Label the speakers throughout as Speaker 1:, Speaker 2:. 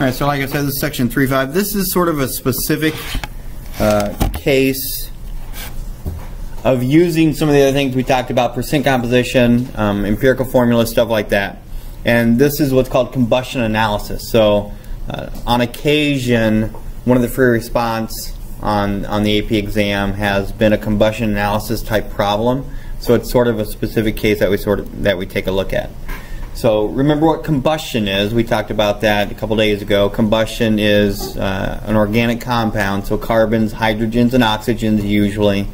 Speaker 1: Alright, so like I said, this is section 3.5. This is sort of a specific case of using some of the other things we talked about, percent composition, empirical formula, stuff like that. And this is what's called combustion analysis. So on occasion, one of the free response on the AP exam has been a combustion analysis type problem. So it's sort of a specific case that we take a look at. So remember what combustion is. We talked about that a couple days ago. Combustion is an organic compound, so carbons, hydrogens, and oxygens usually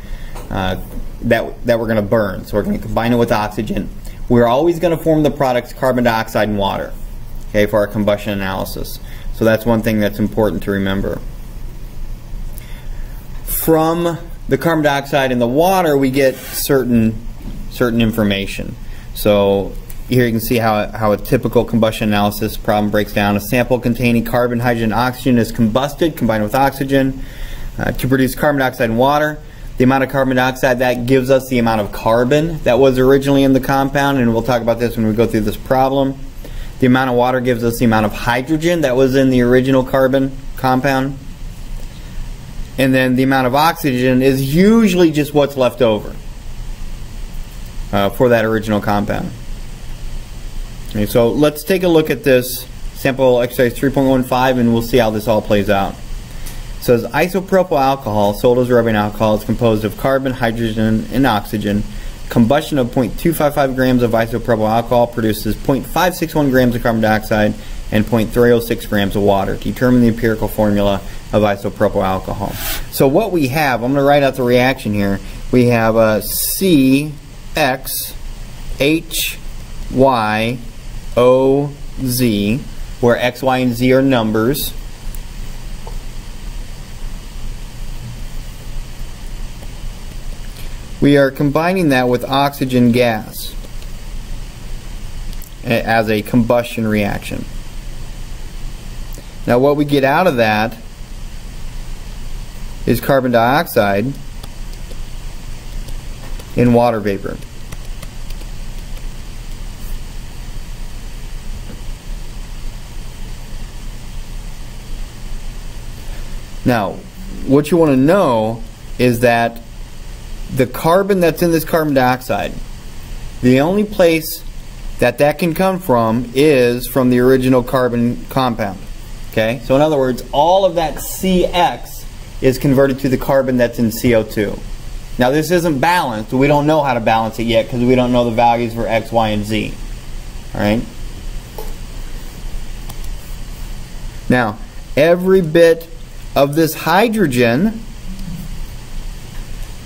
Speaker 1: that we're going to burn. So we're going to combine it with oxygen. We're always going to form the products carbon dioxide and water, okay, for our combustion analysis. So that's one thing that's important to remember. From the carbon dioxide and the water, we get certain information. So here you can see how a typical combustion analysis problem breaks down. A sample containing carbon, hydrogen, and oxygen is combusted, combined with oxygen, to produce carbon dioxide and water. The amount of carbon dioxide, that gives us the amount of carbon that was originally in the compound, and we'll talk about this when we go through this problem. The amount of water gives us the amount of hydrogen that was in the original carbon compound. And then the amount of oxygen is usually just what's left over for that original compound. Okay, so let's take a look at this sample exercise 3.15 and we'll see how this all plays out. It says isopropyl alcohol, sold as rubbing alcohol, is composed of carbon, hydrogen, and oxygen. Combustion of 0.255 grams of isopropyl alcohol produces 0.561 grams of carbon dioxide and 0.306 grams of water. Determine the empirical formula of isopropyl alcohol. So what we have, I'm going to write out the reaction here. We have a CXHYOZ, where X, Y, and Z are numbers. We are combining that with oxygen gas as a combustion reaction. Now what we get out of that is carbon dioxide in water vapor. Now, what you want to know is that the carbon that's in this carbon dioxide, the only place that can come from is from the original carbon compound. Okay? So in other words, all of that CX is converted to the carbon that's in CO2. Now this isn't balanced. We don't know how to balance it yet because we don't know the values for X, Y, and Z. Alright? Now, every bit of this hydrogen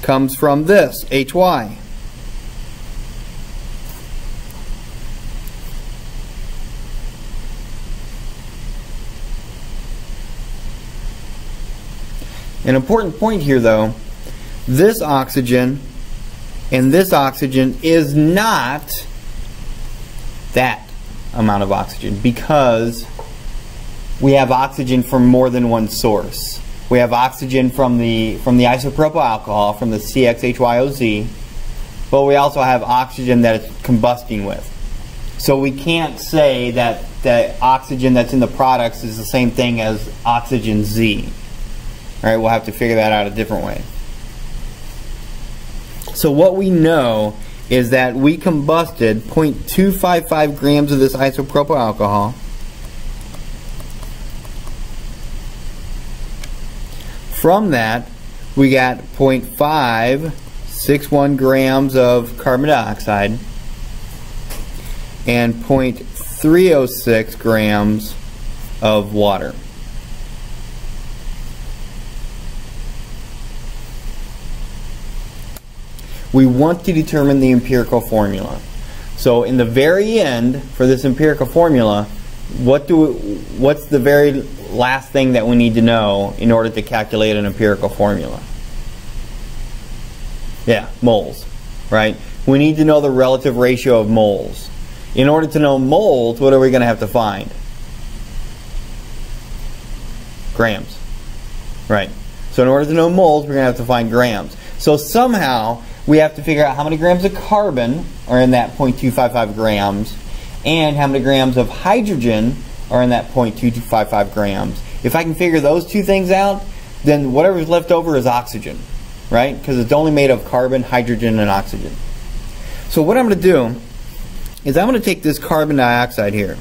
Speaker 1: comes from this, HY. An important point here though, this oxygen and this oxygen is not that amount of oxygen because we have oxygen from more than one source. We have oxygen from the isopropyl alcohol, from the CXHYOZ, but we also have oxygen that it's combusting with. So we can't say that the oxygen that's in the products is the same thing as oxygen Z. Alright, we'll have to figure that out a different way. So what we know is that we combusted 0.255 grams of this isopropyl alcohol. From that, we got 0.561 grams of carbon dioxide and 0.306 grams of water. We want to determine the empirical formula. So in the very end, for this empirical formula, what's the very last thing that we need to know in order to calculate an empirical formula? Yeah, moles, right? We need to know the relative ratio of moles. In order to know moles, what are we going to have to find? Grams, right? So in order to know moles, we're going to have to find grams. So somehow we have to figure out how many grams of carbon are in that 0.255 grams and how many grams of hydrogen are in that 0.2255 grams. If I can figure those two things out, then whatever's left over is oxygen, right? Because it's only made of carbon, hydrogen, and oxygen. So what I'm going to do is I'm going to take this carbon dioxide here,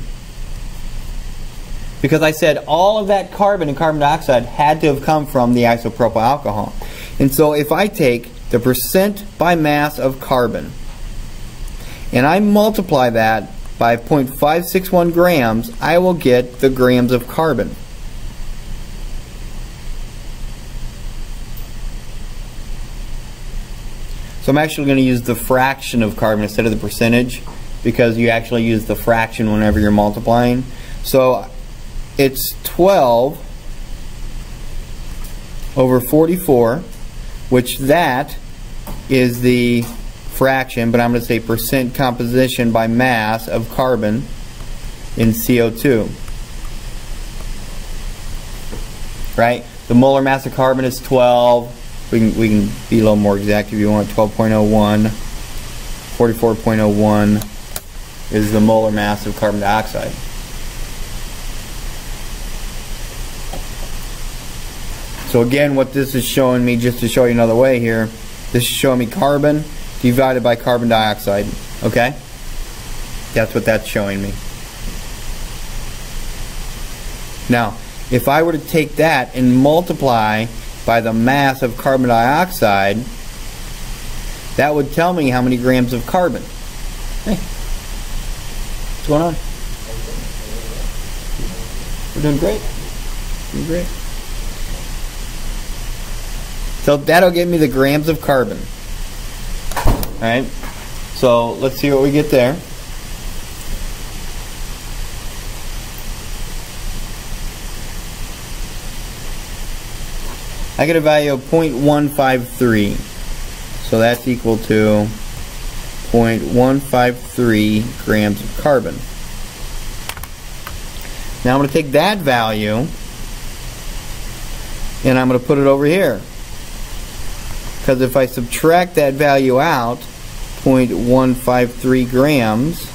Speaker 1: because I said all of that carbon and carbon dioxide had to have come from the isopropyl alcohol. And so if I take the percent by mass of carbon and I multiply that by 0.561 grams, I will get the grams of carbon. So I'm actually going to use the fraction of carbon instead of the percentage, because you actually use the fraction whenever you're multiplying. So it's 12 over 44, which that is the fraction, but I'm going to say percent composition by mass of carbon in CO2. Right? The molar mass of carbon is 12. We can be a little more exact if you want. 12.01. 44.01 is the molar mass of carbon dioxide. So again, what this is showing me, just to show you another way here, this is showing me carbon divided by carbon dioxide. Okay? That's what that's showing me. Now, if I were to take that and multiply by the mass of carbon dioxide, that would tell me how many grams of carbon. Hey, what's going on? We're doing great. Doing great. So that'll give me the grams of carbon. Alright, so let's see what we get there. I get a value of 0.153. So that's equal to 0.153 grams of carbon. Now I'm going to take that value and I'm going to put it over here. Because if I subtract that value out, 0.153 grams,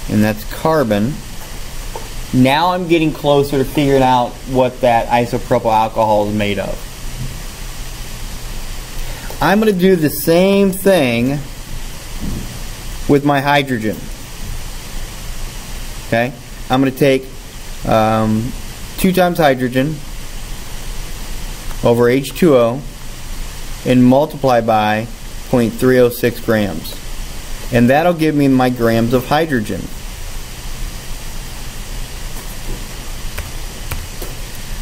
Speaker 1: and that's carbon, now I'm getting closer to figuring out what that isopropyl alcohol is made of. I'm going to do the same thing with my hydrogen. Okay? I'm going to take 2 times hydrogen over H2O and multiply by 0.306 grams. And that'll give me my grams of hydrogen.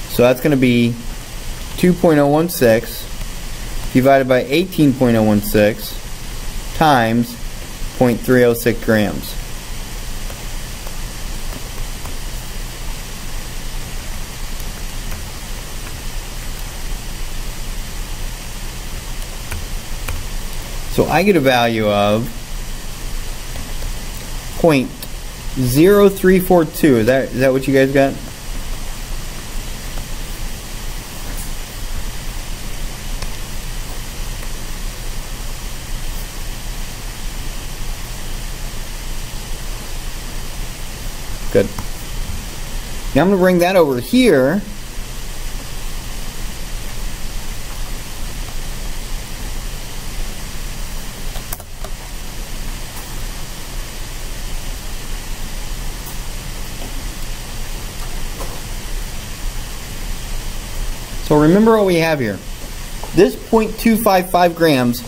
Speaker 1: So that's going to be 2.016 divided by 18.016 times 0.306 grams. So I get a value of 0.0342. Is that what you guys got? Good. Now I'm going to bring that over here. So remember what we have here. This 0.255 grams,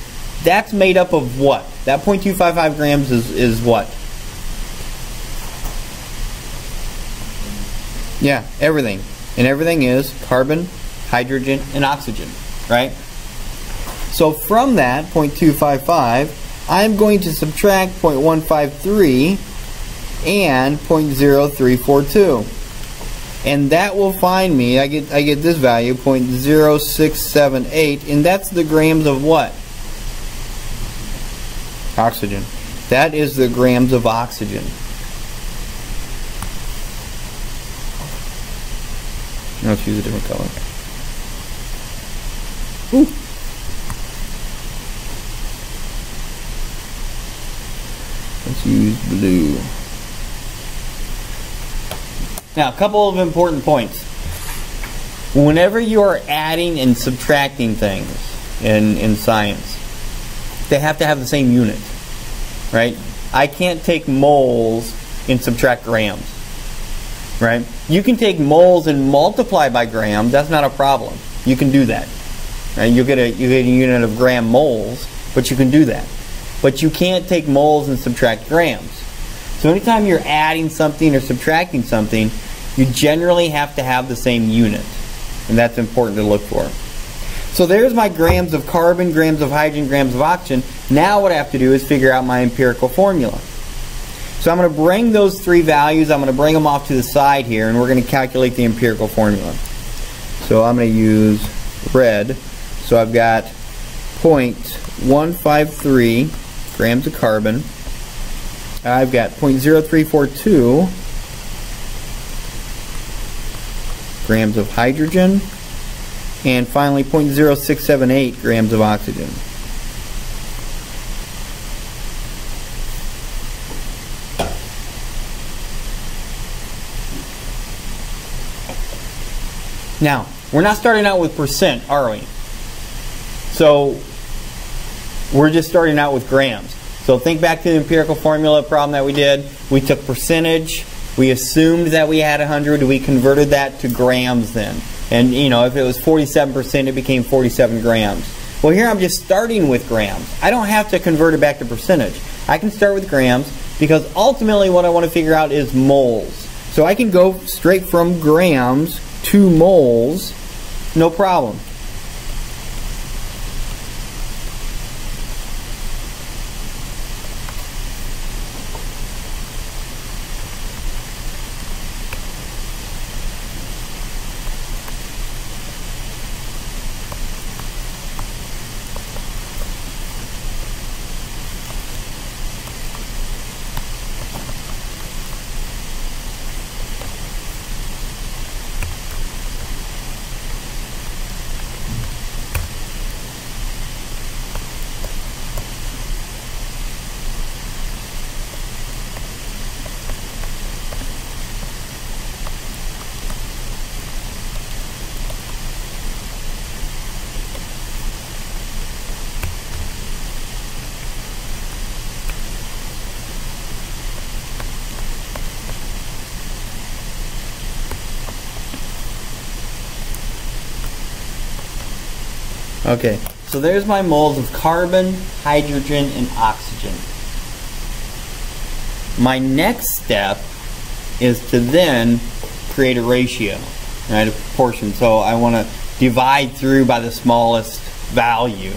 Speaker 1: that's made up of what? That 0.255 grams is what? Yeah, everything. And everything is carbon, hydrogen, and oxygen, right? So from that 0.255, I'm going to subtract 0.153 and 0.0342. And that will find me, I get this value, 0.0678, and that's the grams of what? Oxygen. That is the grams of oxygen. Let's use a different color. Ooh. Let's use blue. Now, a couple of important points. Whenever you are adding and subtracting things in science, they have to have the same unit, right? I can't take moles and subtract grams, right? You can take moles and multiply by grams. That's not a problem. You can do that, right? You get a unit of gram moles, but you can do that. But you can't take moles and subtract grams. So anytime you're adding something or subtracting something, you generally have to have the same unit. And that's important to look for. So there's my grams of carbon, grams of hydrogen, grams of oxygen. Now what I have to do is figure out my empirical formula. So I'm going to bring those three values, I'm going to bring them off to the side here, and we're going to calculate the empirical formula. So I'm going to use red. So I've got 0.153 grams of carbon. I've got 0.0342 grams of hydrogen, and finally 0.0678 grams of oxygen. Now, we're not starting out with percent, are we? So, we're just starting out with grams. So think back to the empirical formula problem that we did. We took percentage, we assumed that we had 100, we converted that to grams then. And you know, if it was 47%, it became 47 grams. Well, here I'm just starting with grams. I don't have to convert it back to percentage. I can start with grams because ultimately what I want to figure out is moles. So I can go straight from grams to moles, no problem. Okay, so there's my moles of carbon, hydrogen, and oxygen. My next step is to then create a ratio, right, a proportion. So I want to divide through by the smallest value,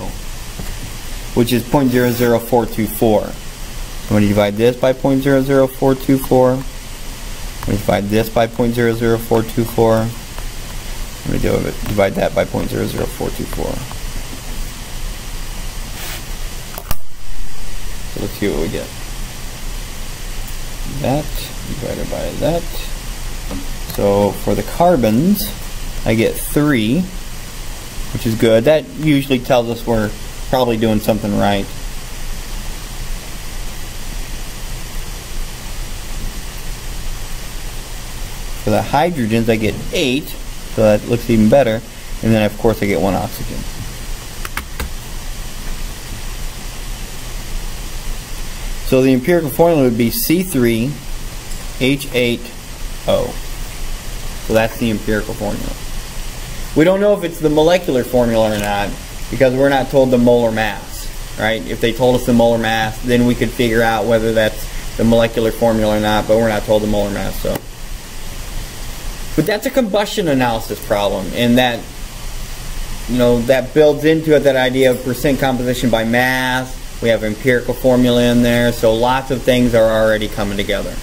Speaker 1: which is 0.00424. I'm going to divide this by 0.00424. I'm going to divide this by 0.00424. I'm going to divide that by 0.00424. So let's see what we get. That divided by that. So for the carbons, I get 3, which is good. That usually tells us we're probably doing something right. For the hydrogens, I get 8, so that looks even better. And then, of course, I get 1 oxygen. So the empirical formula would be C3H8O. So that's the empirical formula. We don't know if it's the molecular formula or not because we're not told the molar mass, right? If they told us the molar mass, then we could figure out whether that's the molecular formula or not, but we're not told the molar mass. So, but that's a combustion analysis problem, and that, you know, that builds into it that idea of percent composition by mass. We have empirical formula in there, so lots of things are already coming together.